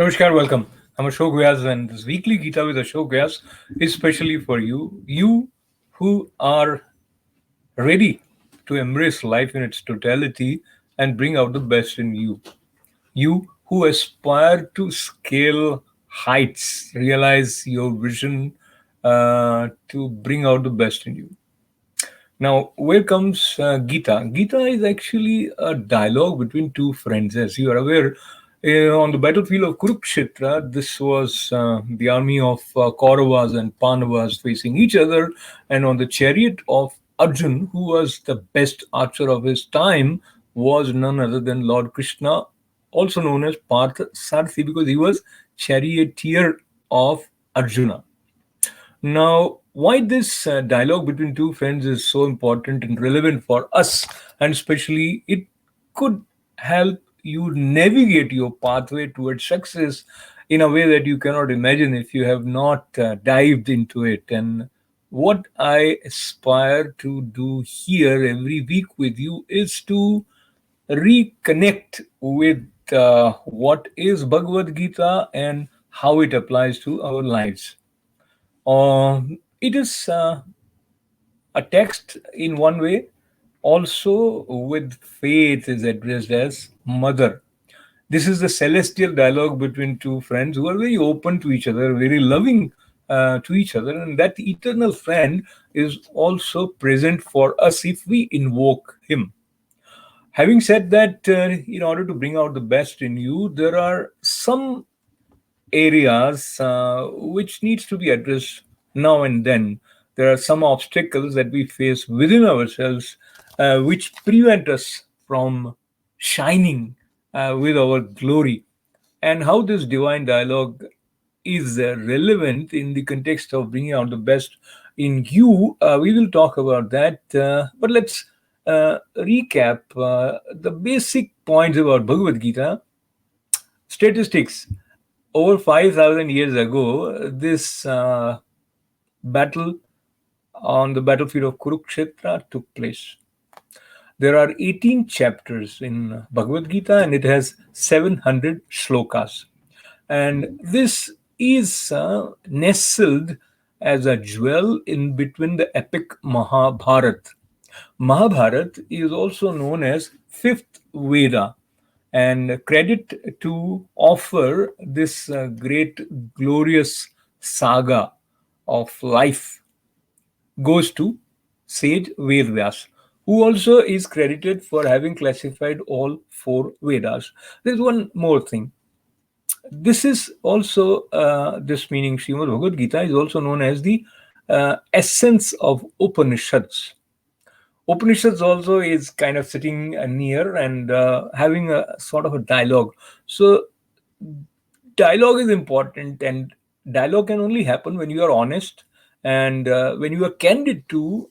Namaskar, welcome. I'm Ashok Vyas, and this weekly Gita with Ashok Vyas is specially for you. You who are ready to embrace life in its totality and bring out the best in you. You who aspire to scale heights, realize your vision to bring out the best in you. Now, where comes Gita? Gita is actually a dialogue between two friends. As you are aware, on the battlefield of Kurukshetra, this was the army of Kauravas and Pandavas facing each other, and on the chariot of Arjun, who was the best archer of his time, was none other than Lord Krishna, also known as Partha Sarathi, because he was charioteer of Arjuna. Now, why this dialogue between two friends is so important and relevant for us, and especially it could help you navigate your pathway towards success in a way that you cannot imagine if you have not dived into it. And what I aspire to do here every week with you is to reconnect with what is Bhagavad Gita and how it applies to our lives. It is a text in one way, also with faith is addressed as mother. This is the celestial dialogue between two friends who are very open to each other, very loving to each other, and that eternal friend is also present for us if we invoke him. Having said that, in order to bring out the best in you, there are some areas which needs to be addressed now and then. There are some obstacles that we face within ourselves which prevent us from shining with our glory. And how this divine dialogue is relevant in the context of bringing out the best in you, we will talk about that. But let's recap the basic points about Bhagavad Gita. Statistics: over 5,000 years ago, this battle on the battlefield of Kurukshetra took place. There are 18 chapters in Bhagavad Gita and it has 700 shlokas. And this is nestled as a jewel in between the epic Mahabharata. Mahabharata is also known as fifth Veda, and credit to offer this great glorious saga of life goes to sage Vyas, who also is credited for having classified all four Vedas. There's one more thing. This is also this meaning Srimad Bhagavad Gita is also known as the essence of Upanishads. Upanishads also is kind of sitting near and having a sort of a dialogue. So dialogue is important, and dialogue can only happen when you are honest and when you are candid to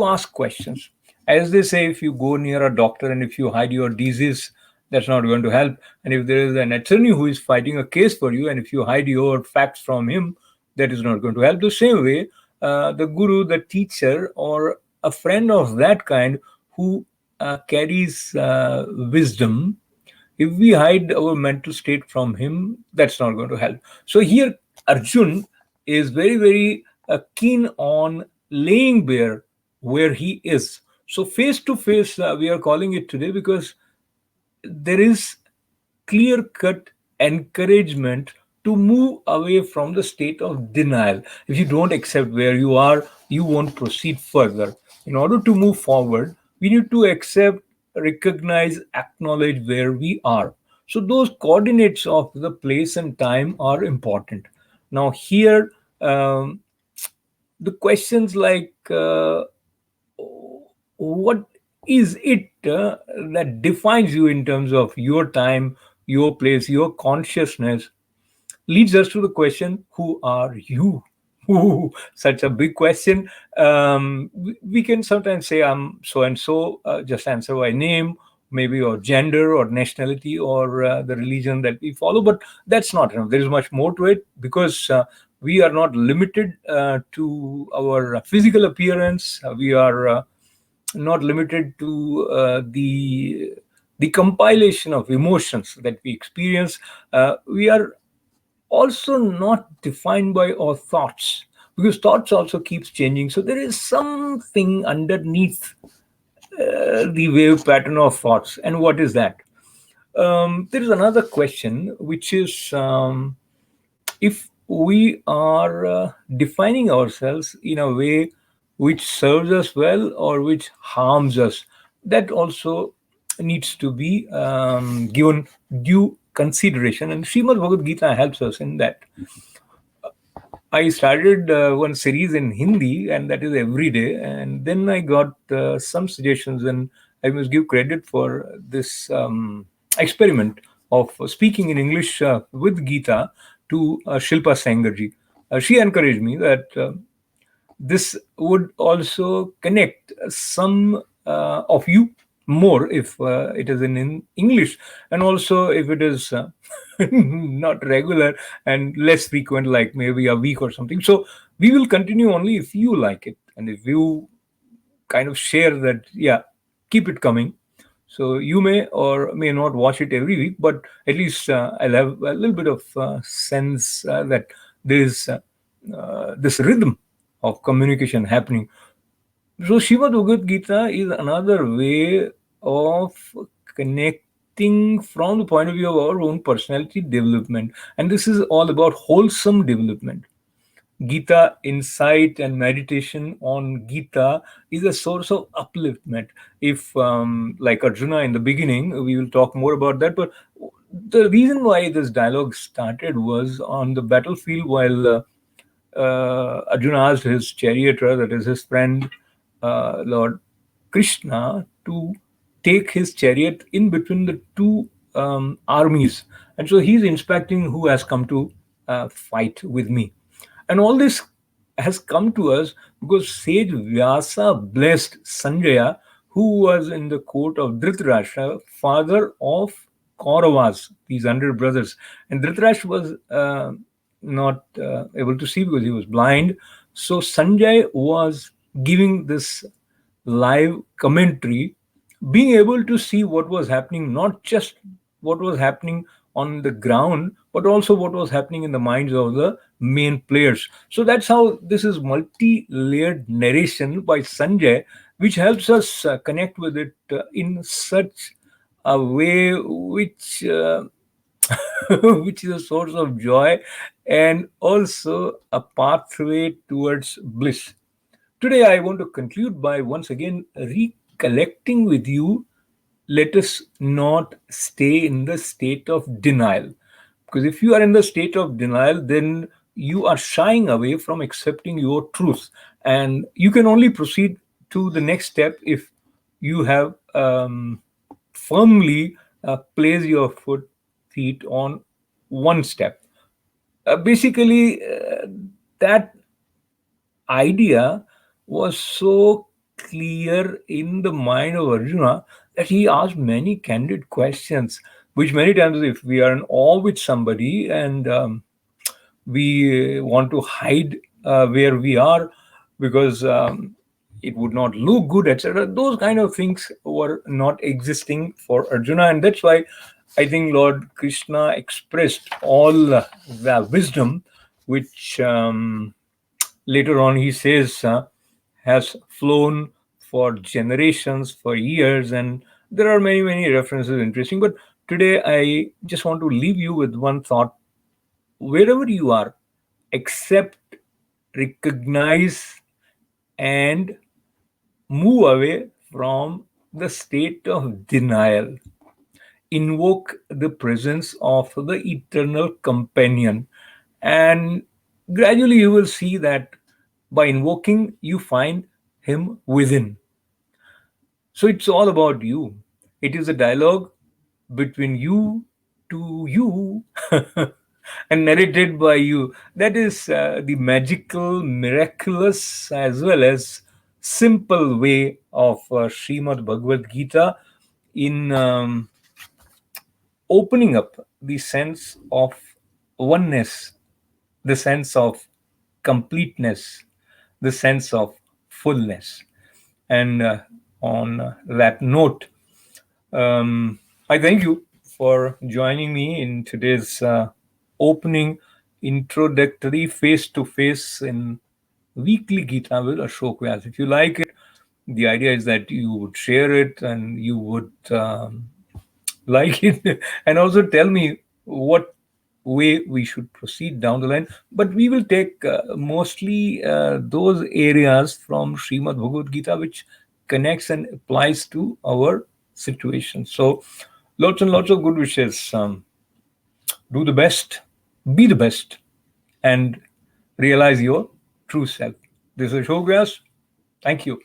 ask questions. As they say, if you go near a doctor and if you hide your disease, that's not going to help. And if there is an attorney who is fighting a case for you, and if you hide your facts from him, that is not going to help. The same way, the guru, the teacher, or a friend of that kind who carries wisdom, if we hide our mental state from him, that's not going to help. So here, Arjun is very, very keen on laying bare where he is. So face to face, we are calling it today because there is clear cut encouragement to move away from the state of denial. If you don't accept where you are, you won't proceed further. In order to move forward, we need to accept, recognize, acknowledge where we are. So those coordinates of the place and time are important. Now here, the questions like what is it that defines you in terms of your time, your place, your consciousness, leads us to the question, who are you? Ooh, such a big question. We can sometimes say I'm so and so, just answer by name, maybe, or gender or nationality or the religion that we follow, but that's not enough. There is much more to it because we are not limited to our physical appearance. We are not limited to the the compilation of emotions that we experience. We are also not defined by our thoughts, because thoughts also keeps changing. So there is something underneath the wave pattern of thoughts. And what is that? There is another question, which is, if we are defining ourselves in a way which serves us well or which harms us, that also needs to be given due consideration. And Srimad Bhagavad Gita helps us in that. I started one series in Hindi, and that is every day. And then I got some suggestions, and I must give credit for this experiment of speaking in English with Gita to Shilpa Sengarji. She encouraged me that this would also connect some of you more if it is in English, and also if it is not regular and less frequent, like maybe a week or something. So we will continue only if you like it, and if you kind of share that, yeah, keep it coming. So you may or may not watch it every week, but at least I'll have a little bit of sense that there is this rhythm of communication happening. So Shiva Bhagavad Gita is another way of connecting from the point of view of our own personality development. And this is all about wholesome development. Gita insight and meditation on Gita is a source of upliftment. If, like Arjuna in the beginning, we will talk more about that. But the reason why this dialogue started was on the battlefield while Arjuna asked his charioteer, that is his friend, Lord Krishna, to take his chariot in between the two armies. And so he's inspecting who has come to fight with me. And all this has come to us because sage Vyasa blessed Sanjaya, who was in the court of Dhritarashtra, father of Kauravas, these 100 brothers. And Dhritarashtra was not able to see because he was blind. So Sanjay was giving this live commentary, being able to see what was happening, not just what was happening on the ground, but also what was happening in the minds of the main players. So that's how this is multi-layered narration by Sanjay, which helps us connect with it in such a way which which is a source of joy and also a pathway towards bliss. Today, I want to conclude by once again recollecting with you, let us not stay in the state of denial. Because if you are in the state of denial, then you are shying away from accepting your truth. And you can only proceed to the next step if you have firmly placed your feet on one step. Basically, that idea was so clear in the mind of Arjuna that he asked many candid questions, which many times, if we are in awe with somebody and we want to hide where we are because it would not look good, etc., those kind of things were not existing for Arjuna. And that's why I think Lord Krishna expressed all the wisdom which later on he says has flown for generations, for years, and there are many, many references interesting. But today I just want to leave you with one thought. Wherever you are, accept, recognize, and move away from the state of denial. Invoke the presence of the eternal companion, and gradually you will see that by invoking, you find him within. So it's all about you. It is a dialogue between you to you and narrated by you. That is the magical, miraculous, as well as simple way of Srimad Bhagavad Gita in opening up the sense of oneness, the sense of completeness, the sense of fullness. And on that note, I thank you for joining me in today's opening introductory face to face in weekly Gita with Ashok Vyas. If you like it, the idea is that you would share it and you would like it, and also tell me what way we should proceed down the line. But we will take mostly those areas from Srimad Bhagavad Gita which connects and applies to our situation. So, lots and lots of good wishes. Do the best, be the best, and realize your true self. This is Ashok Vyas. Thank you.